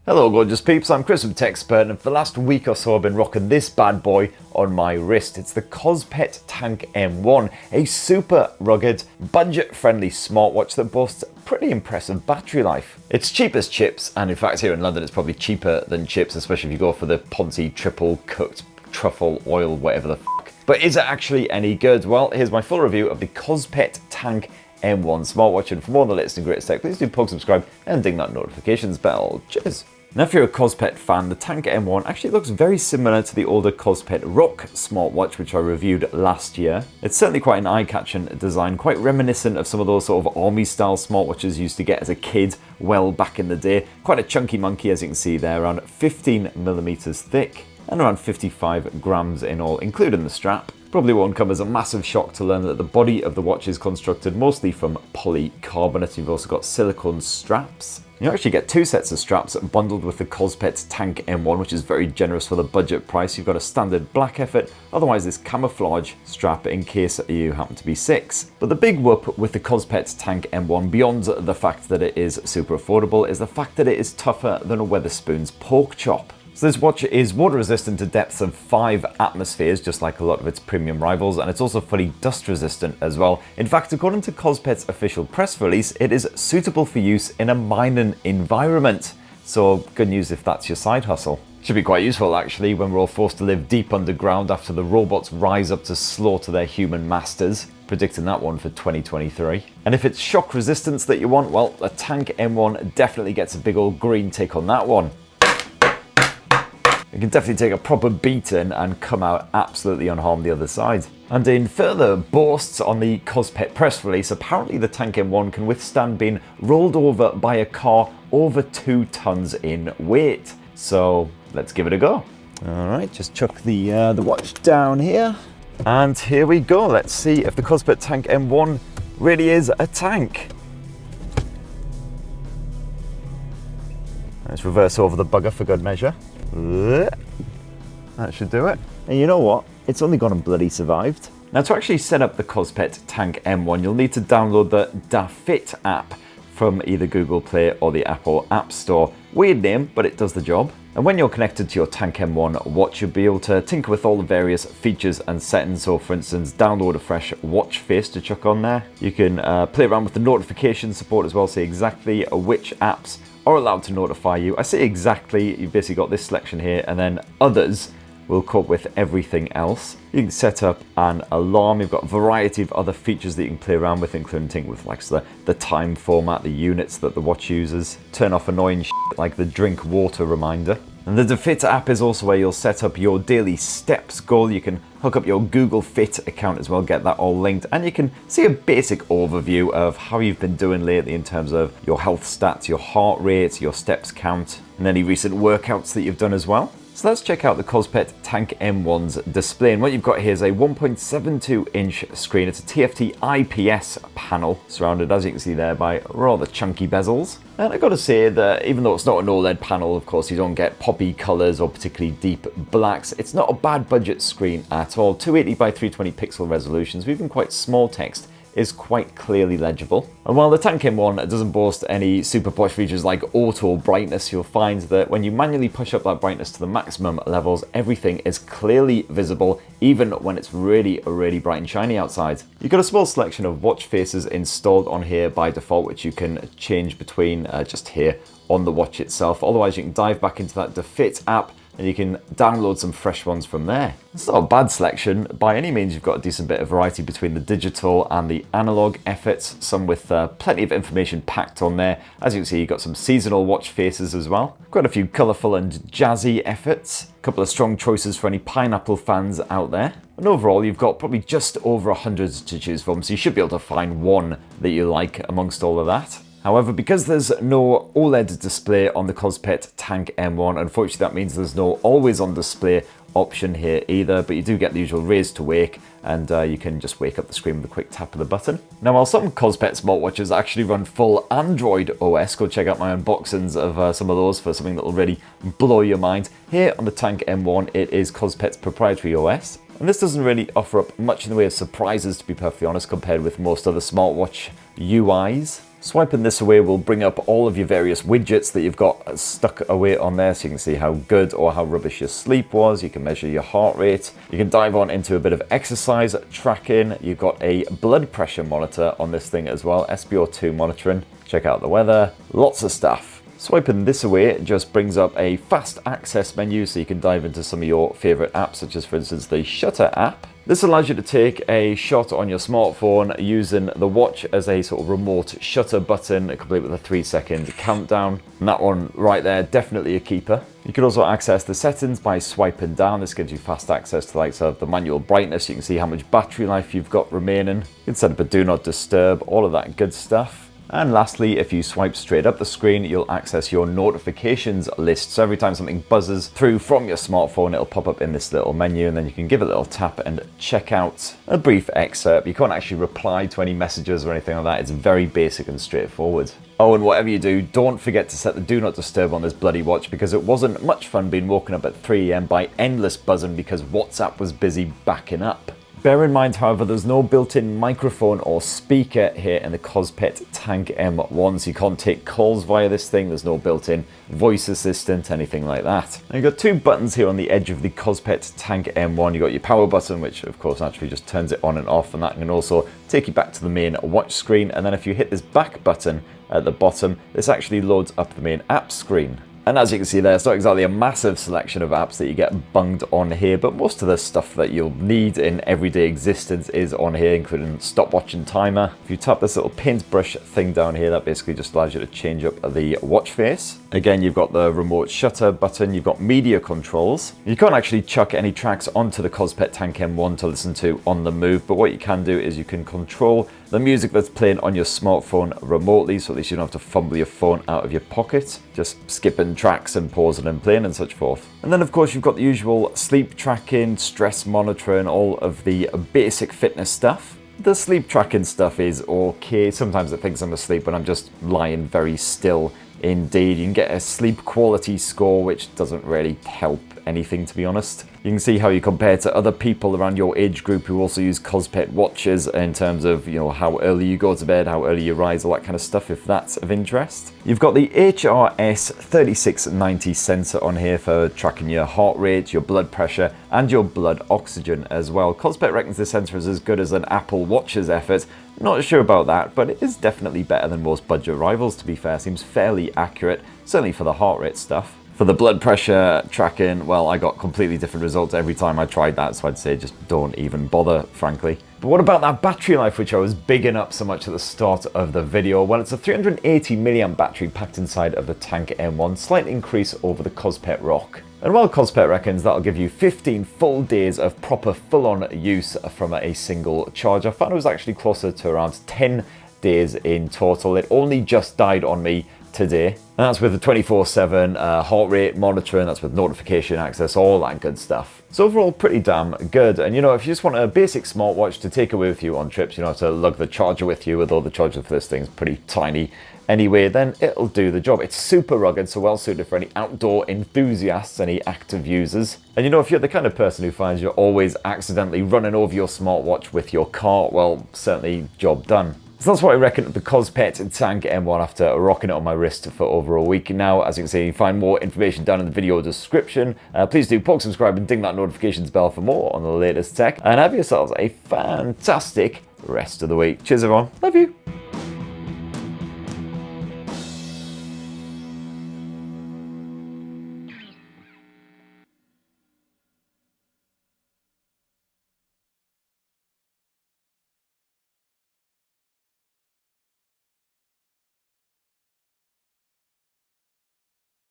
Hello gorgeous peeps, I'm Chris from Techspert, and for the last week or so I've been rocking this bad boy on my wrist. It's the Kospet Tank M1, a super rugged, budget-friendly smartwatch that boasts pretty impressive battery life. It's cheap as chips, and in fact here in London it's probably cheaper than chips, especially if you go for the Ponzi triple cooked truffle oil, whatever the fuck. But is it actually any good? Well, here's my full review of the Kospet Tank M1 smartwatch, and for more on the latest and greatest tech, please do subscribe and ding that notifications bell. Cheers! Now if you're a Kospet fan, the Tank M1 actually looks very similar to the older Kospet Rock smartwatch which I reviewed last year. It's certainly quite an eye-catching design, quite reminiscent of some of those sort of army style smartwatches you used to get as a kid well back in the day. Quite a chunky monkey, as you can see there, around 15mm thick and around 55 grams in all, including the strap. Probably won't come as a massive shock to learn that the body of the watch is constructed mostly from polycarbonate. You've also got silicone straps. You actually get two sets of straps bundled with the Kospet Tank M1, which is very generous for the budget price. You've got a standard black effort, otherwise this camouflage strap in case you happen to be 6. But the big whoop with the Kospet Tank M1, beyond the fact that it is super affordable, is the fact that it is tougher than a Wetherspoon's pork chop. So this watch is water resistant to depths of 5 atmospheres, just like a lot of its premium rivals, and it's also fully dust resistant as well. In fact, according to Kospet's official press release, it is suitable for use in a mining environment. So good news if that's your side hustle. Should be quite useful actually when we're all forced to live deep underground after the robots rise up to slaughter their human masters. Predicting that one for 2023. And if it's shock resistance that you want, well, the Tank M1 definitely gets a big old green tick on that one. You can definitely take a proper beating and come out absolutely unharmed the other side. And in further boasts on the Kospet press release, apparently the Tank M1 can withstand being rolled over by a car over 2 tons in weight. So let's give it a go. All right, just chuck the watch down here. And here we go. Let's see if the Kospet Tank M1 really is a tank. Let's reverse over the bugger for good measure. That should do it. And you know what? It's only gone and bloody survived. Now to actually set up the Kospet Tank M1, you'll need to download the DaFit app from either Google Play or the Apple App Store. Weird name, but it does the job. And when you're connected to your Tank M1 watch, you'll be able to tinker with all the various features and settings. So for instance, download a fresh watch face to chuck on there. You can play around with the notification support as well, see exactly which apps are allowed to notify you. I say exactly, you've basically got this selection here, and then others will cope with everything else. You can set up an alarm. You've got a variety of other features that you can play around with, including with like the time format, the units that the watch uses. Turn off annoying shit like the drink water reminder. And the DaFit app is also where you'll set up your daily steps goal. You can hook up your Google Fit account as well, get that all linked, and you can see a basic overview of how you've been doing lately in terms of your health stats, your heart rate, your steps count, and any recent workouts that you've done as well. So let's check out the Kospet Tank M1's display. And what you've got here is a 1.72-inch screen. It's a TFT IPS panel, surrounded, as you can see there, by rather chunky bezels. And I've got to say that even though it's not an OLED panel, of course, you don't get poppy colors or particularly deep blacks. It's not a bad budget screen at all. 280 by 320 pixel resolutions, with even quite small text is quite clearly legible. And while the Tank M1 doesn't boast any super posh features like auto brightness, you'll find that when you manually push up that brightness to the maximum levels, everything is clearly visible, even when it's really bright and shiny outside. You've got a small selection of watch faces installed on here by default, which you can change between just here on the watch itself. Otherwise, you can dive back into that DaFit app and you can download some fresh ones from there. It's not a bad selection by any means. You've got a decent bit of variety between the digital and the analog efforts, some with plenty of information packed on there. As you can see, you've got some seasonal watch faces as well. Quite a few colourful and jazzy efforts. A couple of strong choices for any pineapple fans out there. And overall, you've got probably just over 100 to choose from, so you should be able to find one that you like amongst all of that. However, because there's no OLED display on the Kospet Tank M1, unfortunately that means there's no always on display option here either, but you do get the usual raise to wake, and you can just wake up the screen with a quick tap of the button. Now, while some Kospet smartwatches actually run full Android OS, go check out my unboxings of some of those for something that will really blow your mind. Here on the Tank M1, it is Kospet's proprietary OS. And this doesn't really offer up much in the way of surprises, to be perfectly honest, compared with most other smartwatch UIs. Swiping this away will bring up all of your various widgets that you've got stuck away on there, so you can see how good or how rubbish your sleep was. You can measure your heart rate. You can dive on into a bit of exercise tracking. You've got a blood pressure monitor on this thing as well, SpO2 monitoring. Check out the weather, lots of stuff. Swiping this away just brings up a fast access menu, so you can dive into some of your favorite apps, such as for instance the Shutter app. This allows you to take a shot on your smartphone using the watch as a sort of remote shutter button, complete with a 3-second countdown. And that one right there, definitely a keeper. You can also access the settings by swiping down. This gives you fast access to the likes of the manual brightness. You can see how much battery life you've got remaining. You can set up a do not disturb, all of that good stuff. And lastly, if you swipe straight up the screen, you'll access your notifications list. So every time something buzzes through from your smartphone, it'll pop up in this little menu, and then you can give it a little tap and check out a brief excerpt. You can't actually reply to any messages or anything like that. It's very basic and straightforward. Oh, and whatever you do, don't forget to set the do not disturb on this bloody watch, because it wasn't much fun being woken up at 3 AM by endless buzzing because WhatsApp was busy backing up. Bear in mind, however, there's no built-in microphone or speaker here in the Kospet Tank M1, so you can't take calls via this thing. There's no built-in voice assistant, anything like that. Now, you've got two buttons here on the edge of the Kospet Tank M1. You've got your power button, which of course naturally just turns it on and off, and that can also take you back to the main watch screen. And then if you hit this back button at the bottom, this actually loads up the main app screen. And as you can see there, it's not exactly a massive selection of apps that you get bunged on here, but most of the stuff that you'll need in everyday existence is on here, including stopwatch and timer. If you tap this little paintbrush thing down here, that basically just allows you to change up the watch face. Again, you've got the remote shutter button, you've got media controls. You can't actually chuck any tracks onto the Kospet Tank M1 to listen to on the move, but what you can do is you can control the music that's playing on your smartphone remotely, so at least you don't have to fumble your phone out of your pocket, just skipping tracks and pausing and playing and such forth. And then of course you've got the usual sleep tracking, stress monitoring, all of the basic fitness stuff. The sleep tracking stuff is okay. Sometimes it thinks I'm asleep when I'm just lying very still. Indeed, you can get a sleep quality score, which doesn't really help anything, to be honest. You can see how you compare to other people around your age group who also use Kospet watches in terms of, you know, how early you go to bed, how early you rise, all that kind of stuff, if that's of interest. You've got the HRS 3690 sensor on here for tracking your heart rate, your blood pressure, and your blood oxygen as well. Kospet reckons this sensor is as good as an Apple Watch's effort. Not sure about that, but it is definitely better than most budget rivals, to be fair. Seems fairly accurate, certainly for the heart rate stuff. For the blood pressure tracking, well, I got completely different results every time I tried that, so I'd say just don't even bother, frankly. But what about that battery life, which I was bigging up so much at the start of the video? Well, it's a 380 mAh battery packed inside of the Tank M1, slight increase over the Kospet Rock. And while Kospet reckons that'll give you 15 full days of proper full-on use from a single charge, I found it was actually closer to around 10 days in total. It only just died on me today. And that's with the 24/7 heart rate monitoring, that's with notification access, all that good stuff. So overall, pretty damn good. And you know, if you just want a basic smartwatch to take away with you on trips, you don't have to lug the charger with you, although the charger for this thing's pretty tiny anyway, then it'll do the job. It's super rugged, so well suited for any outdoor enthusiasts, any active users. And you know, if you're the kind of person who finds you're always accidentally running over your smartwatch with your car, well, certainly job done. So that's what I reckon of the Kospet Tank M1 after rocking it on my wrist for over a week now. As you can see, you can find more information down in the video description. Please do poke, subscribe, and ding that notifications bell for more on the latest tech. And have yourselves a fantastic rest of the week. Cheers, everyone. Love you.